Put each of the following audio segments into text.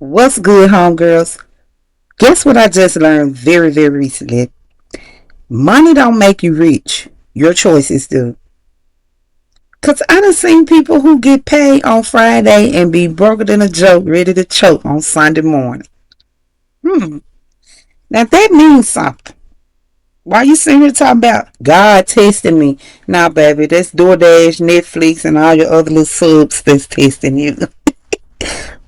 What's good, homegirls? Guess what I just learned very, very recently? Money don't make you rich. Your choices do. Cause I done seen people who get paid on Friday and be broker than a joke, ready to choke on Sunday morning. Hmm. Now that means something. Why you sitting here talking about God testing me? Nah, baby, that's DoorDash, Netflix, and all your other little subs that's testing you.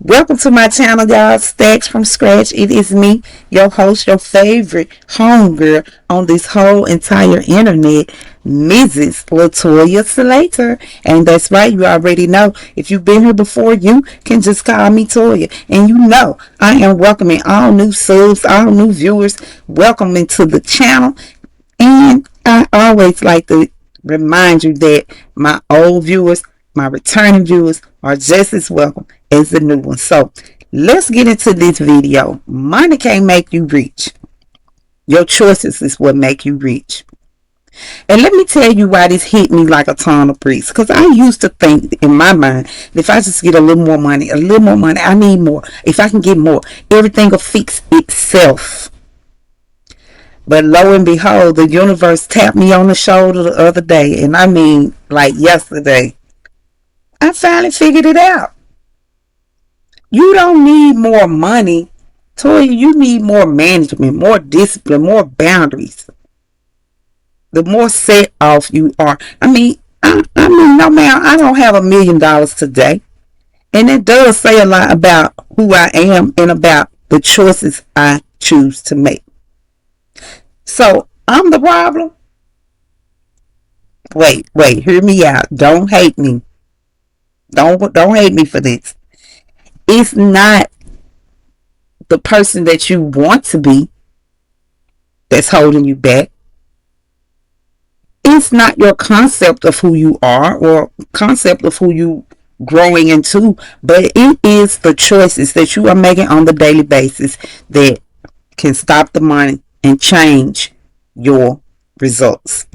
Welcome to my channel, y'all. Stacks from Scratch. It is me, your host, your favorite homegirl on this whole entire internet, Mrs. Latoya Slater. And that's right, you already know. If you've been here before, you can just call me Toya. And you know, I am welcoming all new subs, all new viewers. Welcome into the channel. And I always like to remind you that my old viewers, my returning viewers are just as welcome as the new ones. So let's get into this video. Money can't make you rich. Your choices is what make you rich. And let me tell you why this hit me like a ton of bricks. Because I used to think in my mind, if I just get a little more money, I need more. If I can get more, everything will fix itself. But lo and behold, the universe tapped me on the shoulder the other day, and I mean like yesterday. I finally figured it out. You don't need more money. Toya, you need more management, more discipline, more boundaries. The more set off you are. I mean, no man, I don't have $1 million today. And it does say a lot about who I am and about the choices I choose to make. So I'm the problem. Wait, hear me out. Don't hate me. Don't hate me for this. It's not the person that you want to be that's holding you back. It's not your concept of who you are or concept of who you growing into, but it is the choices that you are making on the daily basis that can stop the money and change your results.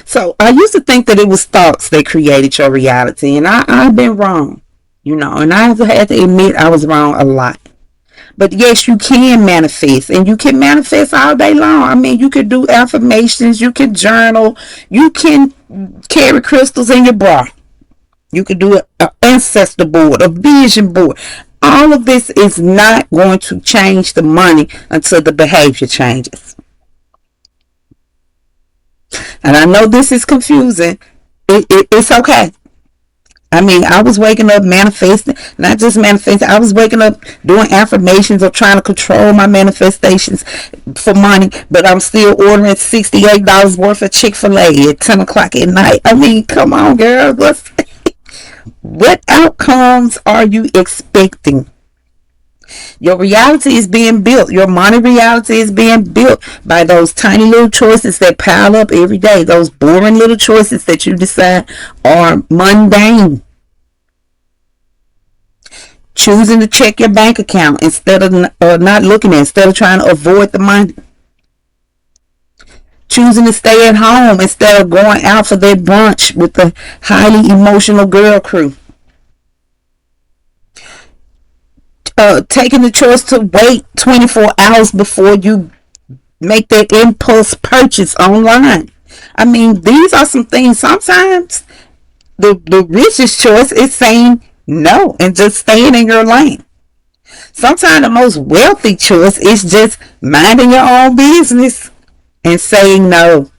So I used to think that it was thoughts that created your reality, and I've been wrong, and I've had to admit I was wrong a lot. But yes, you can manifest, and you can manifest all day long. I mean, you could do affirmations, you can journal, you can carry crystals in your bra, you could do an ancestor board, a vision board. All of this is not going to change the money until the behavior changes. And I know this is confusing. It's okay. I mean, I was waking up manifesting, not just manifesting. I was waking up doing affirmations or trying to control my manifestations for money, but I'm still ordering $68 worth of Chick-fil-A at 10 o'clock at night. I mean, come on, girl. What outcomes are you expecting? Your reality is being built. Your money reality is being built by those tiny little choices that pile up every day. Those boring little choices that you decide are mundane. Choosing to check your bank account instead of not looking at it, instead of trying to avoid the money. Choosing to stay at home instead of going out for their brunch with the highly emotional girl crew. Taking the choice to wait 24 hours before you make that impulse purchase online. I mean, these are some things. Sometimes the richest choice is saying no and just staying in your lane. Sometimes the most wealthy choice is just minding your own business and saying no.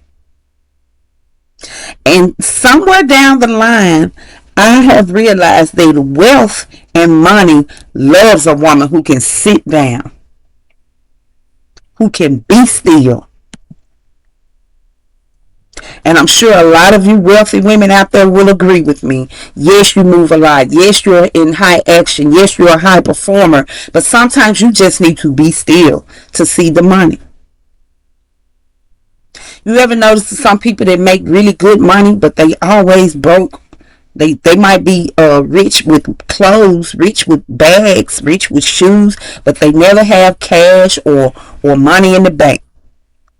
And somewhere down the line, I have realized that wealth and money loves a woman who can sit down, who can be still. And I'm sure a lot of you wealthy women out there will agree with me. Yes, you move a lot. Yes, you're in high action. Yes, you're a high performer. But sometimes you just need to be still to see the money. You ever notice some people that make really good money, but they always broke? They might be rich with clothes, rich with bags, rich with shoes, but they never have cash or money in the bank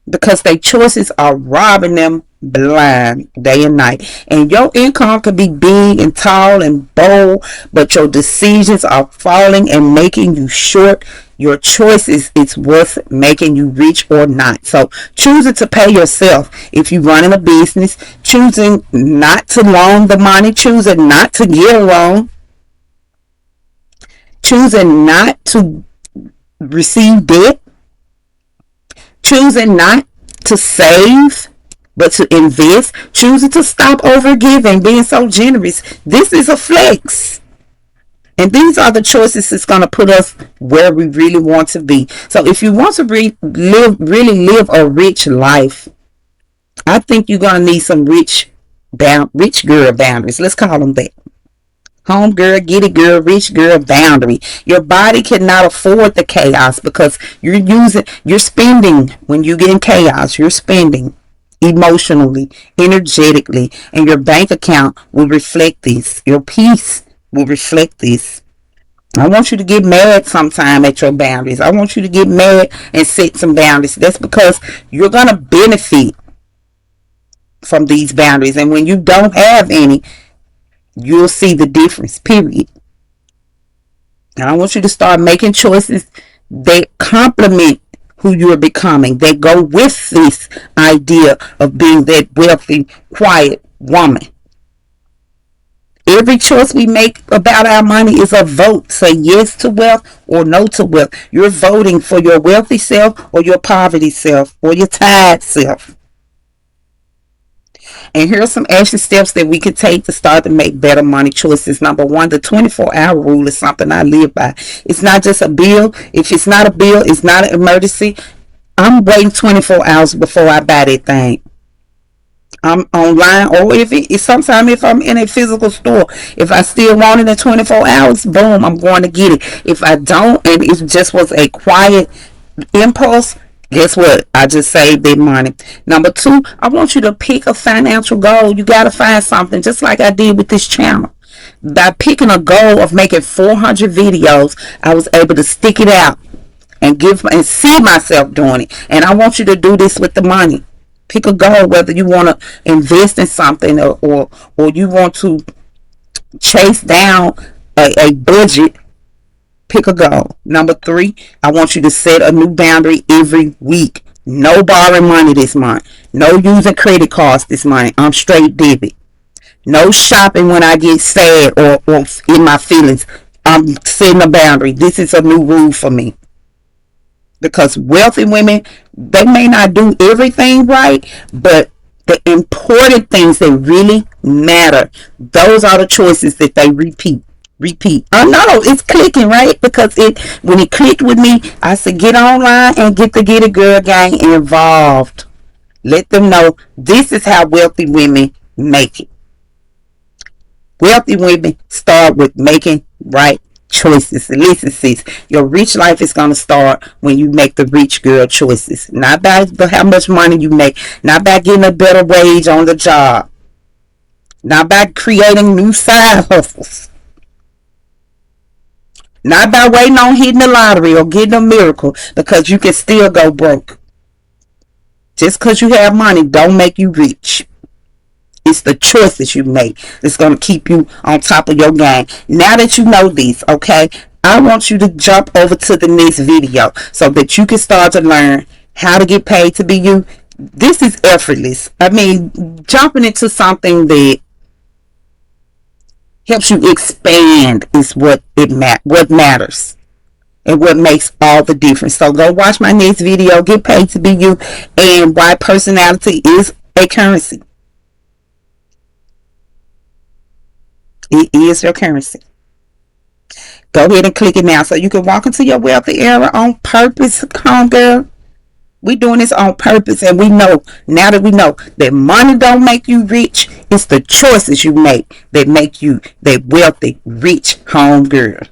because their choices are robbing them blind day and night. And your income can be big and tall and bold, but your decisions are falling and making you short. Your choices is what's making you rich or not. So choosing to pay yourself if you're running a business, choosing not to loan the money, choosing not to get a loan, choosing not to receive debt, choosing not to save but to invest, choosing to stop over giving, being so generous. This is a flex. And these are the choices that's going to put us where we really want to be. So if you want to really live a rich life, I think you're going to need some rich girl boundaries. Let's call them that. Home girl, get it girl, rich girl boundary. Your body cannot afford the chaos because you're spending when you get in chaos, you're spending emotionally, energetically, and your bank account will reflect this. Your peace will reflect this. I want you to get mad sometime at your boundaries. I want you to get mad and set some boundaries. That's because you're going to benefit from these boundaries. And when you don't have any, you'll see the difference, period. And I want you to start making choices that complement who you're becoming, that go with this idea of being that wealthy, quiet woman. Every choice we make about our money is a vote. Say yes to wealth or no to wealth. You're voting for your wealthy self or your poverty self or your tired self. And here are some action steps that we could take to start to make better money choices. Number one, the 24-hour rule is something I live by. It's not just a bill. If it's not a bill, it's not an emergency. I'm waiting 24 hours before I buy that thing. I'm online, or sometimes if I'm in a physical store, if I still want it in 24 hours, boom, I'm going to get it. If I don't, and it just was a quiet impulse, guess what? I just saved that money. Number two, I want you to pick a financial goal. You got to find something, just like I did with this channel. By picking a goal of making 400 videos, I was able to stick it out and see myself doing it. And I want you to do this with the money. Pick a goal, whether you want to invest in something or you want to chase down a budget. Pick a goal. Number three, I want you to set a new boundary every week. No borrowing money this month. No using credit cards this month. I'm straight debit. No shopping when I get sad or in my feelings. I'm setting a boundary. This is a new rule for me. Because wealthy women, they may not do everything right, but the important things that really matter, those are the choices that they repeat. Oh no, it's clicking, right? Because when it clicked with me, I said get online and get the Get It Girl gang involved. Let them know this is how wealthy women make it. Wealthy women start with making right choices. Listen, sis, your rich life is going to start when you make the rich girl choices. Not by how much money you make. Not by getting a better wage on the job. Not by creating new side hustles. Not by waiting on hitting the lottery or getting a miracle, because you can still go broke. Just because you have money don't make you rich. It's the choices you make that's going to keep you on top of your game. Now that you know this, okay, I want you to jump over to the next video so that you can start to learn how to get paid to be you. This is effortless. I mean, jumping into something that helps you expand is what matters and what makes all the difference. So go watch my next video, Get Paid to Be You, and why personality is a currency. It is your currency. Go ahead and click it now so you can walk into your wealthy era on purpose, homegirl. We doing this on purpose, and we know, now that we know that money don't make you rich, it's the choices you make that make you that wealthy, rich homegirl.